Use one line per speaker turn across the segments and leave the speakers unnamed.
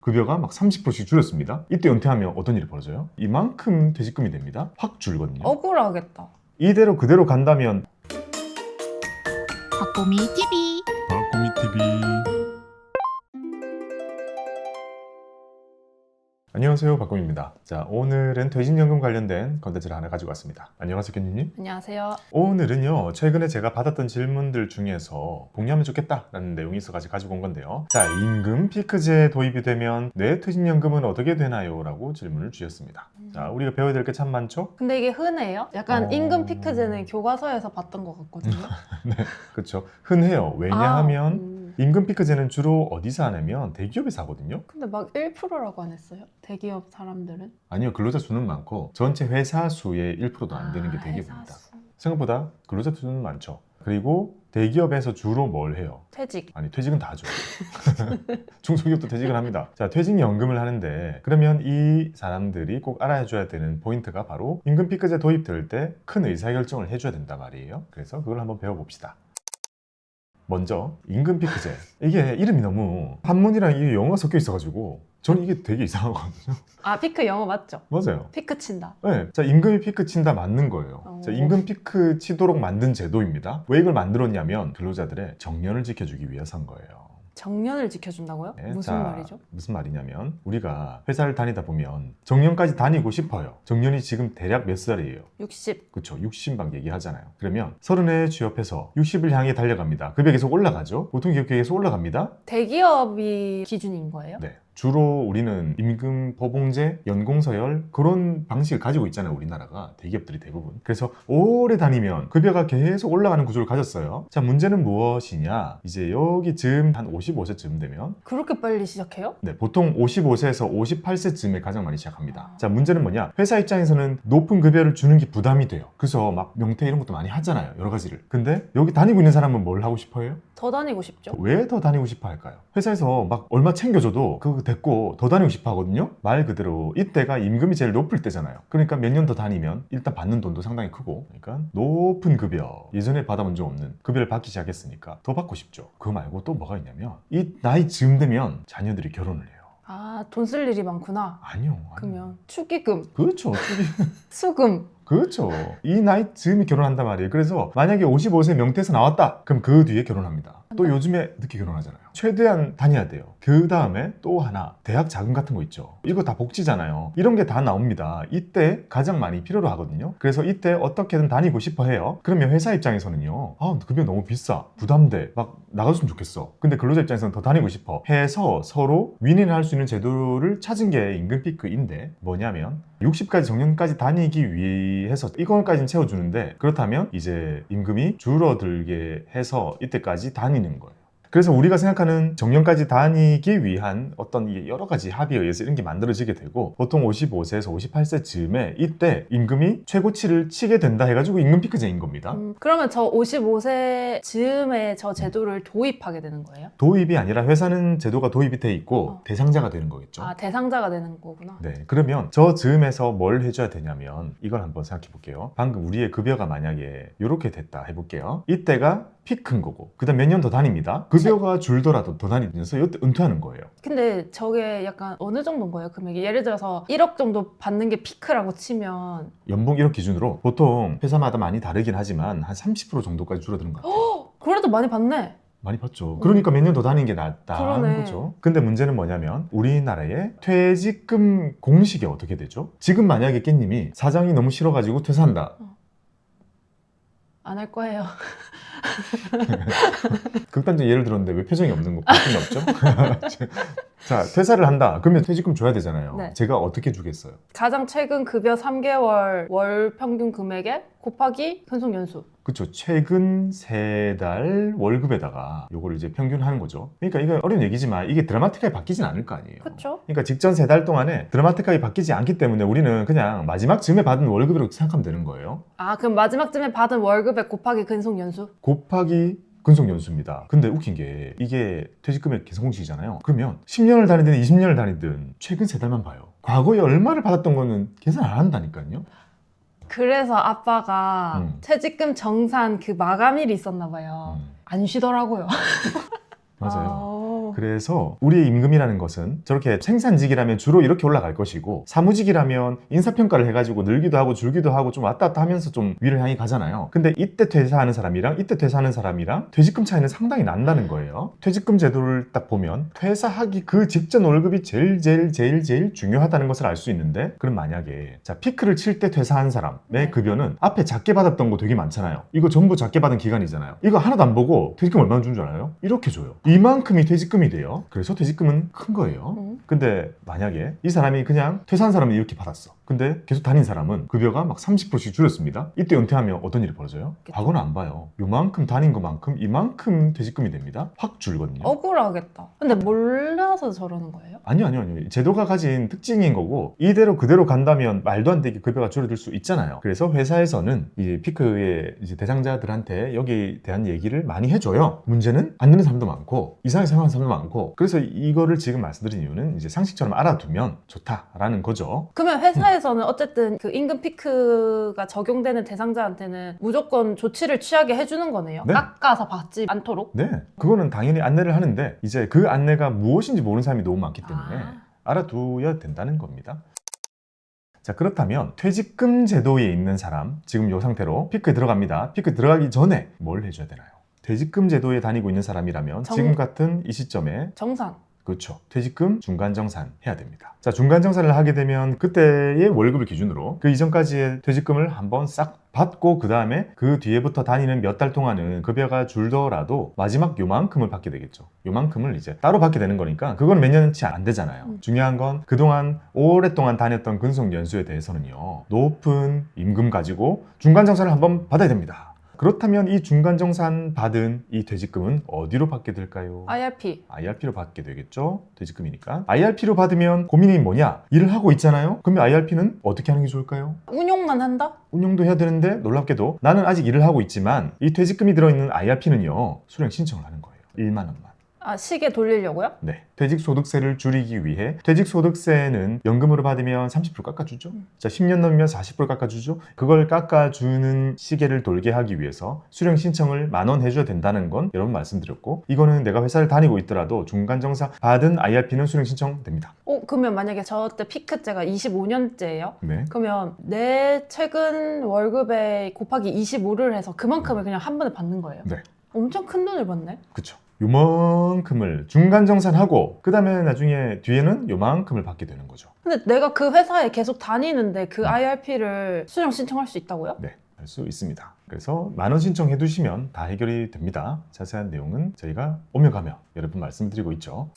급여가 막 30%씩 줄였습니다. 이때 은퇴하면 어떤 일이 벌어져요? 이만큼 퇴직금이 됩니다. 확 줄거든요.
억울하겠다.
이대로 그대로 간다면
박보미 TV.
박보미 TV. 안녕하세요, 박보미입니다. 자, 오늘은 퇴직연금 관련된 컨텐츠를 하나 가지고 왔습니다. 안녕하세요, 견디님.
안녕하세요.
오늘은요, 최근에 제가 받았던 질문들 중에서 공유하면 좋겠다라는 내용이 있어가지고 가지고 온 건데요. 자, 임금 피크제 도입이 되면 내 퇴직연금은 어떻게 되나요? 라고 질문을 주셨습니다. 자, 우리가 배워야 될 게 참 많죠?
근데 이게 흔해요? 약간
어.
임금 피크제는 교과서에서 봤던 것 같거든요.
네, 그렇죠. 흔해요. 왜냐하면
아,
임금 피크제는 주로 어디서 하냐면 대기업에서 하거든요.
근데 막 1%라고 안 했어요? 대기업 사람들은?
아니요, 근로자 수는 많고 전체 회사 수의 1%도 안 되는 게 대기업입니다.
회사 수.
생각보다 근로자 수는 많죠. 그리고 대기업에서 주로 뭘 해요?
퇴직.
아니, 퇴직은 다 하죠. 중소기업도 퇴직을 합니다. 자, 퇴직연금을 하는데 그러면 이 사람들이 꼭 알아줘야 되는 포인트가 바로 임금 피크제 도입될 때 큰 의사결정을 해줘야 된단 말이에요. 그래서 그걸 한번 배워봅시다. 먼저 임금 피크제, 이게 이름이 너무 한문이랑 이 영어가 섞여 있어가지고 저는 이게 되게 이상하거든요.
아, 피크 영어 맞죠?
맞아요.
피크 친다.
네, 자, 임금이 피크 친다 맞는 거예요. 자, 임금 피크 치도록 만든 제도입니다. 왜 이걸 만들었냐면 근로자들의 정년을 지켜주기 위해서인 거예요.
정년을 지켜준다고요?
네,
무슨
자,
말이죠?
무슨 말이냐면 우리가 회사를 다니다 보면 정년까지 다니고 싶어요. 정년이 지금 대략 몇 살이에요?
60.
그렇죠. 60 막 얘기하잖아요. 그러면 30에 취업해서 60을 향해 달려갑니다. 급여 계속 올라가죠. 보통 기업 계속 올라갑니다.
대기업이 기준인 거예요?
네. 주로 우리는 임금 보봉제, 연공서열 그런 방식을 가지고 있잖아요. 우리나라가 대기업들이 대부분. 그래서 오래 다니면 급여가 계속 올라가는 구조를 가졌어요. 자, 문제는 무엇이냐? 이제 여기쯤 한 55세쯤 되면
그렇게 빨리 시작해요?
네, 보통 55세에서 58세쯤에 가장 많이 시작합니다. 자, 문제는 뭐냐? 회사 입장에서는 높은 급여를 주는 게 부담이 돼요. 그래서 막 명퇴 이런 것도 많이 하잖아요. 여러 가지를. 근데 여기 다니고 있는 사람은 뭘 하고 싶어요?
더 다니고 싶죠?
왜 더 다니고 싶어 할까요? 회사에서 막 얼마 챙겨줘도 그거 됐고 더 다니고 싶어 하거든요? 말 그대로 이때가 임금이 제일 높을 때잖아요. 그러니까 몇 년 더 다니면 일단 받는 돈도 상당히 크고, 그러니까 높은 급여, 예전에 받아본 적 없는 급여를 받기 시작했으니까 더 받고 싶죠. 그거 말고 또 뭐가 있냐면 이 나이 즈음 되면 자녀들이 결혼을 해요.
아, 돈 쓸 일이 많구나.
아니요.
그러면 축의금,
그렇죠.
수금.
그렇죠. 이 나이 즈음에 결혼한단 말이에요. 그래서 만약에 55세 명태에서 나왔다. 그럼 그 뒤에 결혼합니다. 또 요즘에 늦게 결혼하잖아요. 최대한 다녀야 돼요. 그 다음에 또 하나, 대학 자금 같은 거 있죠. 이거 다 복지잖아요. 이런 게 다 나옵니다. 이때 가장 많이 필요로 하거든요. 그래서 이때 어떻게든 다니고 싶어 해요. 그러면 회사 입장에서는요. 아, 급여 너무 비싸. 부담돼. 막 나가줬으면 좋겠어. 근데 근로자 입장에서는 더 다니고 싶어 해서 서로 윈윈을 할 수 있는 제도를 찾은 게 임금 피크인데, 뭐냐면 60까지 정년까지 다니기 위해서 이거까지는 채워주는데, 그렇다면 이제 임금이 줄어들게 해서 이때까지 다니는 거예요. 그래서 우리가 생각하는 정년까지 다니기 위한 어떤 여러 가지 합의에 의해서 이런 게 만들어지게 되고, 보통 55세에서 58세쯤에 이때 임금이 최고치를 치게 된다 해가지고 임금 피크제인 겁니다.
그러면 저 55세 즈음에 저 제도를 도입하게 되는 거예요?
도입이 아니라 회사는 제도가 도입이 돼 있고 대상자가 되는 거겠죠.
아, 대상자가 되는 거구나.
네, 그러면 저 즈음에서 뭘 해줘야 되냐면 이걸 한번 생각해 볼게요. 방금 우리의 급여가 만약에 이렇게 됐다 해볼게요. 이때가 피크인 거고, 그 다음 몇 년 더 다닙니다. 급여가 줄더라도 더 다니면서 이때 은퇴하는 거예요.
근데 저게 약간 어느 정도인 거예요, 금액이? 예를 들어서 1억 정도 받는 게 피크라고 치면
연봉 1억 기준으로 보통 회사마다 많이 다르긴 하지만 한 30% 정도까지 줄어드는 것 같아요.
그래도 많이 받네.
많이 받죠. 그러니까 몇 년 더 다니는 게 낫다는
그러네.
거죠. 근데 문제는 뭐냐면 우리나라의 퇴직금 공식이 어떻게 되죠? 지금 만약에 깻님이 사장이 너무 싫어가지고 퇴사한다.
안 할 거예요.
극단적 예를 들었는데 왜 표정이 없는 거? 표정이 없죠? 자, 퇴사를 한다. 그러면 퇴직금 줘야 되잖아요.
네.
제가 어떻게 주겠어요?
가장 최근 급여 3개월 월 평균 금액에 곱하기 근속 연수.
그렇죠. 최근 3달 월급에다가 요거를 이제 평균하는 거죠. 그러니까 이거 어려운 얘기지만 이게 드라마틱하게 바뀌진 않을 거 아니에요.
그렇죠?
그러니까 직전 3달 동안에 드라마틱하게 바뀌지 않기 때문에 우리는 그냥 마지막 즈음에 받은 월급으로 생각하면 되는 거예요.
아, 그럼 마지막쯤에 받은 월급에 곱하기 근속 연수?
곱하기 근속 연수입니다. 근데 웃긴 게 이게 퇴직금액 계산 공식이잖아요. 그러면 10년을 다니든 20년을 다니든 최근 3달만 봐요. 과거에 얼마를 받았던 거는 계산 안 한다니까요.
그래서 아빠가 퇴직금 정산 그 마감일이 있었나 봐요. 안 쉬더라고요.
맞아요. 그래서 우리의 임금이라는 것은 저렇게 생산직이라면 주로 이렇게 올라갈 것이고 사무직이라면 인사평가를 해가지고 늘기도 하고 줄기도 하고 좀 왔다 갔다 하면서 좀 위를 향해 가잖아요. 근데 이때 퇴사하는 사람이랑 이때 퇴사하는 사람이랑 퇴직금 차이는 상당히 난다는 거예요. 퇴직금 제도를 딱 보면 퇴사하기 그 직전 월급이 제일 중요하다는 것을 알 수 있는데, 그럼 만약에 자 피크를 칠 때 퇴사한 사람의
네.
급여는 앞에 작게 받았던 거 되게 많잖아요. 이거 전부 작게 받은 기간이잖아요. 이거 하나도 안 보고 퇴직금 얼마나 준 줄 알아요? 이렇게 줘요. 이만큼이 퇴직금이 돼요. 그래서 퇴직금은 큰 거예요. 근데 만약에 이 사람이 그냥 퇴사한 사람은 이렇게 받았어. 근데 계속 다닌 사람은 급여가 막 30%씩 줄였습니다. 이때 은퇴하면 어떤 일이 벌어져요? 과거는 안 봐요. 요만큼 다닌 것만큼 이만큼 퇴직금이 됩니다. 확 줄거든요.
억울하겠다. 근데 몰라서 저러는 거예요?
아니요. 제도가 가진 특징인 거고, 이대로 그대로 간다면 말도 안 되게 급여가 줄어들 수 있잖아요. 그래서 회사에서는 이제 피크의 이제 대상자들한테 여기에 대한 얘기를 많이 해줘요. 문제는 안 듣는 사람도 많고 이상하게 생각하는 사람도 많고, 그래서 이거를 지금 말씀드린 이유는 이제 상식처럼 알아두면 좋다라는 거죠.
그러면 회사에서는 어쨌든 그 임금 피크가 적용되는 대상자한테는 무조건 조치를 취하게 해주는 거네요.
네.
깎아서 받지 않도록.
네, 그거는 당연히 안내를 하는데 이제 그 안내가 무엇인지 모르는 사람이 너무 많기 때문에 알아둬야 된다는 겁니다. 자, 그렇다면 퇴직금 제도에 있는 사람, 지금 이 상태로 피크에 들어갑니다. 피크 들어가기 전에 뭘 해줘야 되나요? 퇴직금 제도에 다니고 있는 사람이라면 지금 같은 이 시점에
정산.
그렇죠. 퇴직금 중간정산 해야 됩니다. 자, 중간정산을 하게 되면 그때의 월급을 기준으로 그 이전까지의 퇴직금을 한번 싹 받고 그 다음에 그 뒤에부터 다니는 몇 달 동안은 급여가 줄더라도 마지막 요만큼을 받게 되겠죠. 요만큼을 이제 따로 받게 되는 거니까 그건 몇 년치 안 되잖아요. 중요한 건 그동안 오랫동안 다녔던 근속 연수에 대해서는요, 높은 임금 가지고 중간정산을 한번 받아야 됩니다. 그렇다면 이 중간정산 받은 이 퇴직금은 어디로 받게 될까요?
IRP.
IRP로 받게 되겠죠? 퇴직금이니까. IRP로 받으면 고민이 뭐냐? 일을 하고 있잖아요? 그러면 IRP는 어떻게 하는 게 좋을까요?
운용만 한다?
운용도 해야 되는데 놀랍게도 나는 아직 일을 하고 있지만 이 퇴직금이 들어있는 IRP는요, 수령 신청을 하는 거예요. 1만 원만.
아, 시계 돌리려고요?
네. 퇴직소득세를 줄이기 위해 퇴직소득세는 연금으로 받으면 30% 깎아주죠. 자, 10년 넘으면 40% 깎아주죠. 그걸 깎아주는 시계를 돌게 하기 위해서 수령 신청을 10,000원 해줘야 된다는 건 여러분 말씀드렸고, 이거는 내가 회사를 다니고 있더라도 중간정산 받은 IRP는 수령 신청됩니다.
그러면 만약에 저 때 피크째가 25년째예요?
네.
그러면 내 최근 월급에 곱하기 25를 해서 그만큼을 그냥 한 번에 받는 거예요?
네.
엄청 큰 돈을 받네?
그쵸. 요만큼을 중간정산하고 그 다음에 나중에 뒤에는 요만큼을 받게 되는 거죠.
근데 내가 그 회사에 계속 다니는데 그 IRP를 수령 신청할 수 있다고요?
네, 할 수 있습니다. 그래서 10,000원 신청해 두시면 다 해결이 됩니다. 자세한 내용은 저희가 오며 가며 여러 번 말씀드리고 있죠.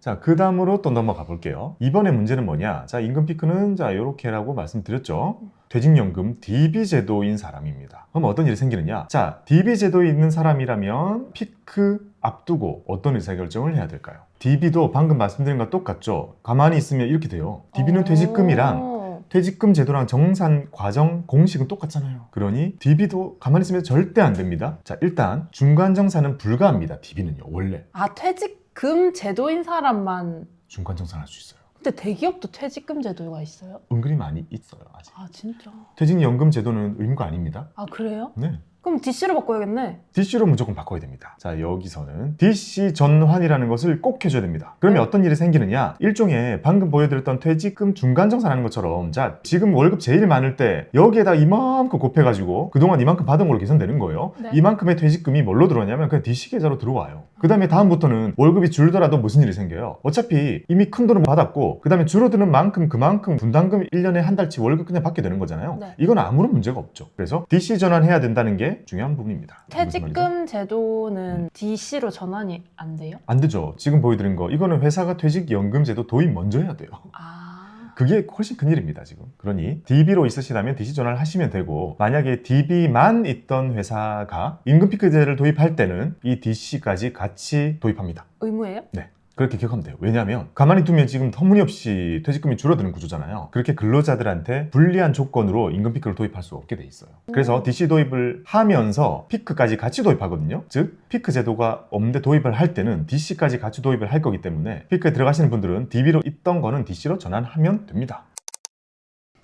자, 그 다음으로 또 넘어가 볼게요. 이번에 문제는 뭐냐? 자, 임금 피크는 자, 요렇게라고 말씀드렸죠. 퇴직연금 DB 제도인 사람입니다. 그럼 어떤 일이 생기느냐? 자, DB 제도에 있는 사람이라면 피크 앞두고 어떤 의사결정을 해야 될까요? DB도 방금 말씀드린 것과 똑같죠? 가만히 있으면 이렇게 돼요. DB는 퇴직금이랑 퇴직금 제도랑 정산 과정 공식은 똑같잖아요. 그러니 DB도 가만히 있으면 절대 안 됩니다. 자, 일단 중간정산은 불가합니다. DB는요, 원래.
아, 퇴직금 제도인 사람만.
중간정산할 수 있어요.
근데 대기업도 퇴직금 제도가 있어요?
은근히 많이 있어요, 아직.
아, 진짜?
퇴직연금 제도는 의무가 아닙니다.
아, 그래요?
네.
그럼 DC로 바꿔야겠네.
DC로 무조건 바꿔야 됩니다. 자, 여기서는 DC 전환이라는 것을 꼭 해줘야 됩니다. 그러면 어떤 일이 생기느냐? 일종의 방금 보여드렸던 퇴직금 중간정산하는 것처럼, 자, 지금 월급 제일 많을 때 여기에다 이만큼 곱해가지고 그동안 이만큼 받은 걸로 계산되는 거예요.
네.
이만큼의 퇴직금이 뭘로 들어오냐면 그냥 DC 계좌로 들어와요. 그 다음에 다음부터는 월급이 줄더라도 무슨 일이 생겨요? 어차피 이미 큰 돈을 받았고 그 다음에 줄어드는 만큼 그만큼 분담금 1년에 한 달치 월급 그냥 받게 되는 거잖아요.
네.
이건 아무런 문제가 없죠. 그래서 DC 전환해야 된다는 게 중요한 부분입니다. 무슨 말이죠?
퇴직금 제도는 DC로 전환이 안 돼요?
안 되죠. 지금 보여드린 거 이거는 회사가 퇴직연금제도 도입 먼저 해야 돼요.
아,
그게 훨씬 큰일입니다 지금. 그러니 DB로 있으시다면 DC 전환을 하시면 되고, 만약에 DB만 있던 회사가 임금피크제를 도입할 때는 이 DC까지 같이 도입합니다.
의무예요?
네, 그렇게 기억하면 돼요. 왜냐하면 가만히 두면 지금 터무니없이 퇴직금이 줄어드는 구조잖아요. 그렇게 근로자들한테 불리한 조건으로 임금피크를 도입할 수 없게 돼 있어요. 그래서 DC 도입을 하면서 피크까지 같이 도입하거든요. 즉 피크 제도가 없는데 도입을 할 때는 DC까지 같이 도입을 할 거기 때문에 피크에 들어가시는 분들은 DB로 있던 거는 DC로 전환하면 됩니다.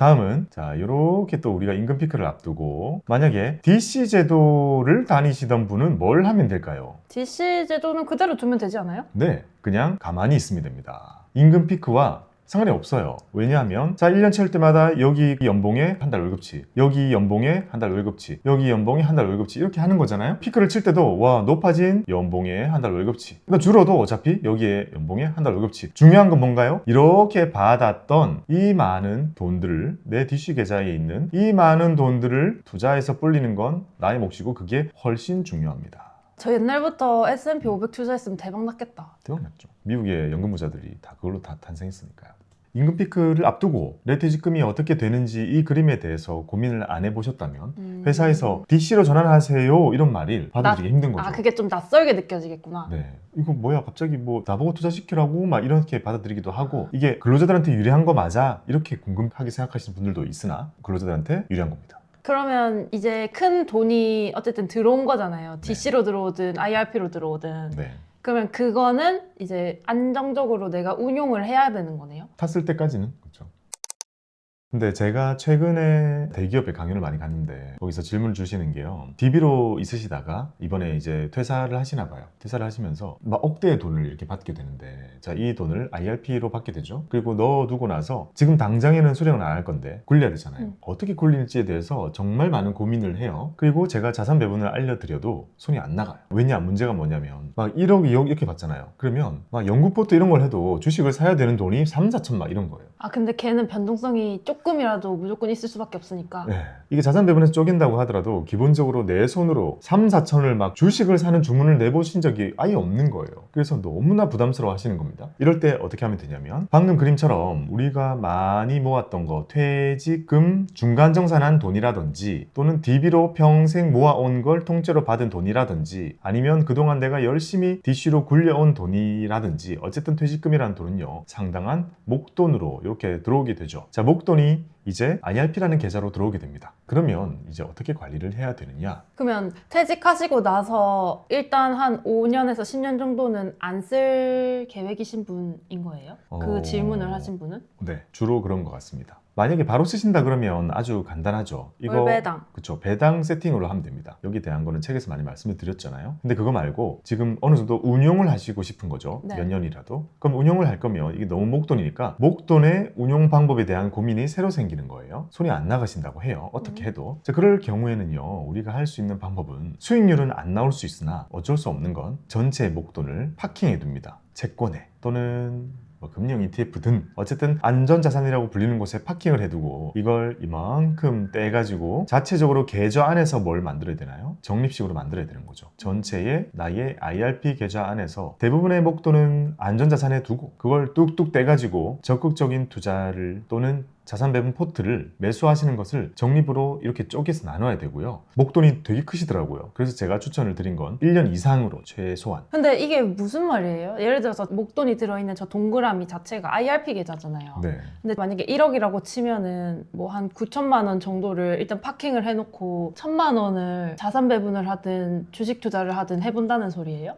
다음은 자 이렇게 또 우리가 임금 피크를 앞두고 만약에 DC 제도를 다니시던 분은 뭘 하면 될까요?
DC 제도는 그대로 두면 되지 않아요?
네, 그냥 가만히 있으면 됩니다. 임금 피크와 상관이 없어요. 왜냐하면 자 1년 채울 때마다 여기 연봉에 한 달 월급치, 여기 연봉에 한 달 월급치, 여기 연봉에 한 달 월급치 이렇게 하는 거잖아요. 피크를 칠 때도 와 높아진 연봉에 한 달 월급치, 그러니까 줄어도 어차피 여기에 연봉에 한 달 월급치. 중요한 건 뭔가요? 이렇게 받았던 이 많은 돈들을 내 DC 계좌에 있는 이 많은 돈들을 투자해서 불리는 건 나의 몫이고 그게 훨씬 중요합니다.
저 옛날부터 S&P 500 투자했으면 대박 났겠다.
대박 났죠. 미국의 연금 부자들이 다 그걸로 다 탄생했으니까요. 임금 피크를 앞두고 레테지금이 어떻게 되는지 이 그림에 대해서 고민을 안 해보셨다면 회사에서 DC로 전환하세요 이런 말을 받아들이기 힘든 거죠.
아, 그게 좀 낯설게 느껴지겠구나.
네, 이거 뭐야 갑자기 뭐 나보고 투자시키라고 막 이렇게 받아들이기도 하고 이게 근로자들한테 유리한 거 맞아? 이렇게 궁금하게 생각하시는 분들도 있으나 근로자들한테 유리한 겁니다.
그러면 이제 큰 돈이 어쨌든 들어온 거잖아요. DC로 들어오든 IRP로 들어오든.
네.
그러면 그거는 이제 안정적으로 내가 운용을 해야 되는 거네요.
탔을 때까지는 그렇죠. 근데 제가 최근에 대기업에 강연을 많이 갔는데 거기서 질문 주시는 게요. DB로 있으시다가 이번에 이제 퇴사를 하시나 봐요. 퇴사를 하시면서 막 억대의 돈을 이렇게 받게 되는데 자, 이 돈을 IRP로 받게 되죠. 그리고 넣어두고 나서 지금 당장에는 수령을 안 할 건데 굴려야 되잖아요. 어떻게 굴릴지에 대해서 정말 많은 고민을 해요. 그리고 제가 자산 배분을 알려드려도 손이 안 나가요. 왜냐? 문제가 뭐냐면 막 1억, 2억 이렇게 받잖아요. 그러면 막 연구포트 이런 걸 해도 주식을 사야 되는 돈이 3, 4천 막 이런 거예요.
아, 근데 걔는 변동성이 조금이라도 무조건 있을 수밖에 없으니까.
네. 이게 자산 배분에서 쪼갠다고 하더라도 기본적으로 내 손으로 3, 4천을 막 주식을 사는 주문을 내보신 적이 아예 없는 거예요. 그래서 너무나 부담스러워 하시는 겁니다. 이럴 때 어떻게 하면 되냐면 방금 그림처럼 우리가 많이 모았던 거 퇴직금 중간정산한 돈이라든지 또는 DB로 평생 모아온 걸 통째로 받은 돈이라든지 아니면 그동안 내가 열심히 DC로 굴려온 돈이라든지 어쨌든 퇴직금이라는 돈은요 상당한 목돈으로 이렇게 들어오게 되죠. 자, 목돈이 이제 IRP라는 계좌로 들어오게 됩니다. 그러면 이제 어떻게 관리를 해야 되느냐?
그러면 퇴직하시고 나서 일단 한 5년에서 10년 정도는 안 쓸 계획이신 분인 거예요? 그 질문을 하신 분은?
네, 주로 그런 것 같습니다. 만약에 바로 쓰신다 그러면 아주 간단하죠. 이거
월배당.
그쵸, 배당 세팅으로 하면 됩니다. 여기 대한 거는 책에서 많이 말씀을 드렸잖아요. 근데 그거 말고 지금 어느 정도 운용을 하시고 싶은 거죠.
네.
몇 년이라도. 그럼 운용을 할 거면 이게 너무 목돈이니까 목돈의 운용 방법에 대한 고민이 새로 생기는 거예요. 손이 안 나가신다고 해요. 어떻게 해도. 자, 그럴 경우에는요. 우리가 할 수 있는 방법은 수익률은 안 나올 수 있으나 어쩔 수 없는 건 전체 목돈을 파킹해 둡니다. 채권에 또는 뭐 금융 ETF든 어쨌든 안전자산이라고 불리는 곳에 파킹을 해두고 이걸 이만큼 떼가지고 자체적으로 계좌 안에서 뭘 만들어야 되나요? 적립식으로 만들어야 되는 거죠. 전체의 나의 IRP 계좌 안에서 대부분의 목돈은 안전자산에 두고 그걸 뚝뚝 떼가지고 적극적인 투자를 또는 자산 배분 포트를 매수하시는 것을 적립으로 이렇게 쪼개서 나눠야 되고요. 목돈이 되게 크시더라고요. 그래서 제가 추천을 드린 건 1년 이상으로 최소한.
근데 이게 무슨 말이에요? 예를 들어서 목돈이 들어있는 저 동그라미 자체가 IRP 계좌잖아요.
네.
근데 만약에 1억이라고 치면은 뭐 한 9천만 원 정도를 일단 파킹을 해놓고 1,000만 원을 자산 배분을 하든 주식 투자를 하든 해본다는 소리예요?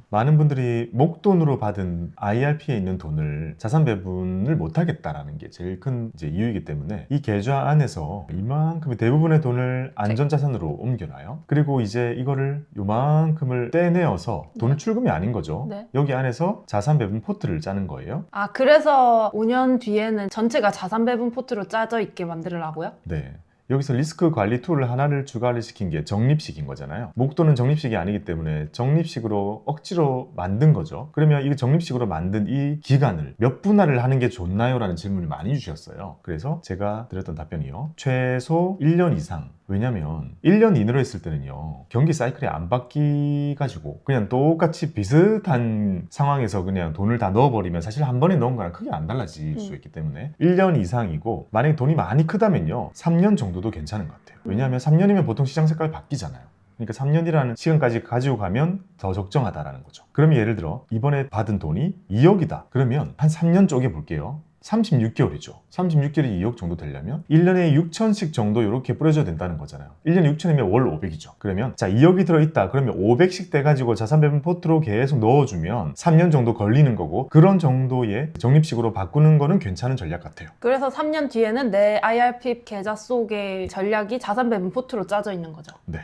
많은 분들이 목돈으로 받은 IRP에 있는 돈을 자산 배분을 못 하겠다라는 게 제일 큰 이제 이유이기 때문에 이 계좌 안에서 이만큼의 대부분의 돈을 안전자산으로 옮겨놔요. 그리고 이제 이거를 요만큼을 떼내어서 돈 출금이 아닌 거죠.
네.
여기 안에서 자산 배분 포트를 짜는 거예요.
아, 그래서 5년 뒤에는 전체가 자산 배분 포트로 짜져 있게 만들으라고요?
네. 여기서 리스크 관리 툴을 하나를 추가를 시킨 게 적립식인 거잖아요. 목돈은 적립식이 아니기 때문에 적립식으로 억지로 만든 거죠. 그러면 이 적립식으로 만든 이 기간을 몇 분할을 하는 게 좋나요? 라는 질문을 많이 주셨어요. 그래서 제가 드렸던 답변이요. 최소 1년 이상. 왜냐면 1년 이내로 했을 때는요. 경기 사이클이 안 바뀌가지고 그냥 똑같이 비슷한 상황에서 그냥 돈을 다 넣어버리면 사실 한 번에 넣은 거랑 크게 안 달라질 수 있기 때문에 1년 이상이고 만약에 돈이 많이 크다면요. 3년 정도도 괜찮은 것 같아요. 왜냐하면 3년이면 보통 시장 색깔 바뀌잖아요. 그러니까 3년이라는 시간까지 가지고 가면 더 적정하다라는 거죠. 그러면 예를 들어 이번에 받은 돈이 2억이다. 그러면 한 3년 쪼개 볼게요. 36개월이죠. 36개월이 2억 정도 되려면 1년에 6천씩 정도 이렇게 뿌려줘야 된다는 거잖아요. 1년에 6천이면 월 500이죠. 그러면 자 2억이 들어있다. 그러면 500씩 돼가지고 자산배분 포트로 계속 넣어주면 3년 정도 걸리는 거고 그런 정도의 적립식으로 바꾸는 거는 괜찮은 전략 같아요.
그래서 3년 뒤에는 내 IRP 계좌 속의 전략이 자산배분 포트로 짜져 있는 거죠.
네.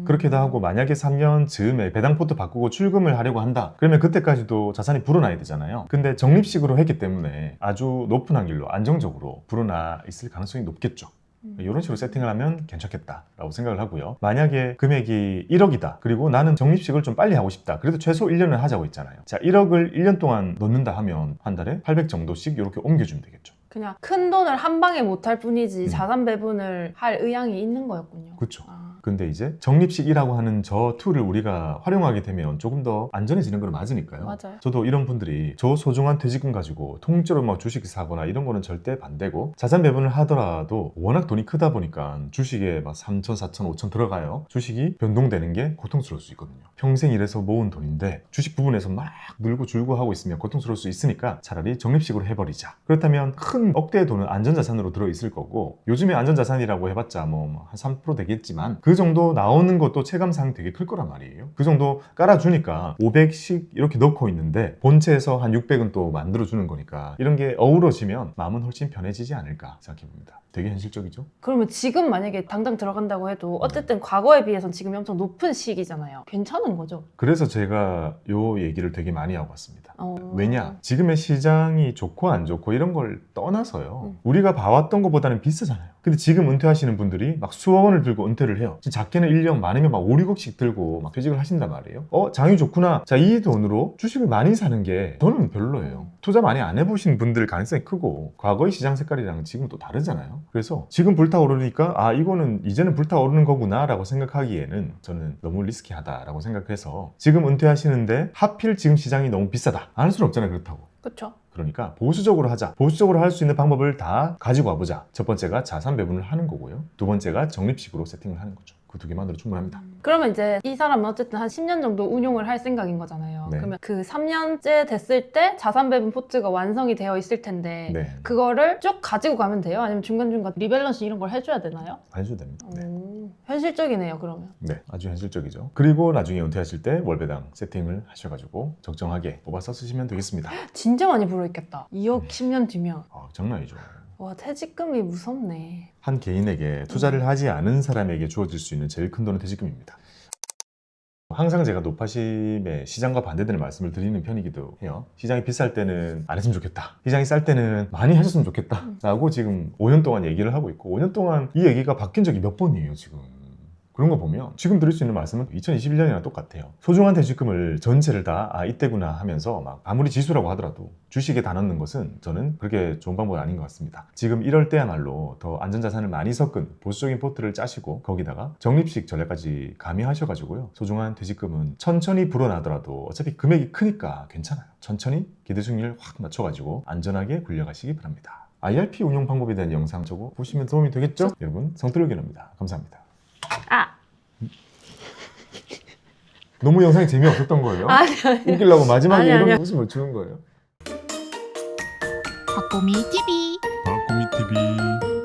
그렇게도 하고 만약에 3년 즈음에 배당 포트 바꾸고 출금을 하려고 한다. 그러면 그때까지도 자산이 불어나야 되잖아요. 근데 적립식으로 했기 때문에 아주 높은 확률로 안정적으로 불어나 있을 가능성이 높겠죠. 이런 식으로 세팅을 하면 괜찮겠다라고 생각을 하고요. 만약에 금액이 1억이다. 그리고 나는 적립식을 좀 빨리 하고 싶다. 그래도 최소 1년을 하자고 했잖아요. 자, 1억을 1년 동안 넣는다 하면 한 달에 800 정도씩 이렇게 옮겨주면 되겠죠.
그냥 큰 돈을 한 방에 못 할 뿐이지 자산 배분을 할 의향이 있는 거였군요.
그렇죠. 근데 이제 적립식이라고 하는 저 툴을 우리가 활용하게 되면 조금 더 안전해지는 건 맞으니까요.
맞아요.
저도 이런 분들이 저 소중한 퇴직금 가지고 통째로 막 주식 사거나 이런 거는 절대 반대고 자산 배분을 하더라도 워낙 돈이 크다 보니까 주식에 막 3천, 4천, 5천 들어가요. 주식이 변동되는 게 고통스러울 수 있거든요. 평생 일해서 모은 돈인데 주식 부분에서 막 늘고 줄고 하고 있으면 고통스러울 수 있으니까 차라리 적립식으로 해버리자. 그렇다면 큰 억대의 돈은 안전자산으로 들어있을 거고 요즘에 안전자산이라고 해봤자 뭐 한 3% 되겠지만 그 정도 나오는 것도 체감상 되게 클 거란 말이에요. 그 정도 깔아주니까 500씩 이렇게 넣고 있는데 본체에서 한 600은 또 만들어주는 거니까 이런 게 어우러지면 마음은 훨씬 편해지지 않을까 생각해봅니다. 되게 현실적이죠?
그러면 지금 만약에 당장 들어간다고 해도 어쨌든 과거에 비해서는 지금이 엄청 높은 시기잖아요. 괜찮은 거죠?
그래서 제가 요 얘기를 되게 많이 하고 왔습니다.
어...
왜냐? 지금의 시장이 좋고 안 좋고 이런 걸 떠나서요. 우리가 봐왔던 것보다는 비싸잖아요. 근데 지금 은퇴하시는 분들이 막 수억 원을 들고 은퇴를 해요. 작게는 1년, 많으면 막 5, 6억씩 들고 막 퇴직을 하신단 말이에요. 장이 좋구나. 자, 이 돈으로 주식을 많이 사는 게 저는 별로예요. 투자 많이 안 해보신 분들 가능성이 크고 과거의 시장 색깔이랑 지금 또 다르잖아요. 그래서 지금 불타오르니까 아 이거는 이제는 불타오르는 거구나 라고 생각하기에는 저는 너무 리스키하다라고 생각해서 지금 은퇴하시는데 하필 지금 시장이 너무 비싸다. 안 할 수는 없잖아요. 그렇다고.
그렇죠.
그러니까 보수적으로 하자. 보수적으로 할 수 있는 방법을 다 가지고 와보자. 첫 번째가 자산 배분을 하는 거고요. 두 번째가 적립식으로 세팅을 하는 거죠. 그 두 개만으로 충분합니다.
그러면 이제 이 사람은 어쨌든 한 10년 정도 운용을 할 생각인 거잖아요.
네.
그러면 그 3년째 됐을 때 자산 배분 포트가 완성이 되어 있을 텐데
네.
그거를 쭉 가지고 가면 돼요? 아니면 중간중간 리밸런스 이런 걸 해줘야 되나요?
안 해줘도 됩니다. 네.
현실적이네요, 그러면.
네, 아주 현실적이죠. 그리고 나중에 은퇴하실 때 월배당 세팅을 하셔가지고 적정하게 뽑아서 쓰시면 되겠습니다.
진짜 많이 불어있겠다. 2억 10년 뒤면.
장난 아니죠.
와, 퇴직금이 무섭네.
한 개인에게 투자를 하지 않은 사람에게 주어질 수 있는 제일 큰 돈은 퇴직금입니다. 항상 제가 노파심에 시장과 반대되는 말씀을 드리는 편이기도 해요. 시장이 비쌀 때는 안 했으면 좋겠다. 시장이 쌀 때는 많이 하셨으면 좋겠다. 라고 지금 5년 동안 얘기를 하고 있고 5년 동안 이 얘기가 바뀐 적이 몇 번이에요, 지금. 그런 거 보면 지금 드릴 수 있는 말씀은 2021년이랑 똑같아요. 소중한 퇴직금을 전체를 다 이때구나 하면서 막 아무리 지수라고 하더라도 주식에 다 넣는 것은 저는 그렇게 좋은 방법이 아닌 것 같습니다. 지금 이럴 때야말로 더 안전자산을 많이 섞은 보수적인 포트를 짜시고 거기다가 적립식 전략까지 가미하셔가지고요. 소중한 퇴직금은 천천히 불어나더라도 어차피 금액이 크니까 괜찮아요. 천천히 기대수익률 확 맞춰가지고 안전하게 굴려가시기 바랍니다. IRP 운용 방법에 대한 영상 저거 보시면 도움이 되겠죠? 여러분 성투를 기원합니다. 감사합니다. 너무 영상이 재미없었던 거예요?
아니.
웃기려고 마지막에
아니,
이런
아니요.
웃음을 주는 거예요?
박보미 TV
박구미 TV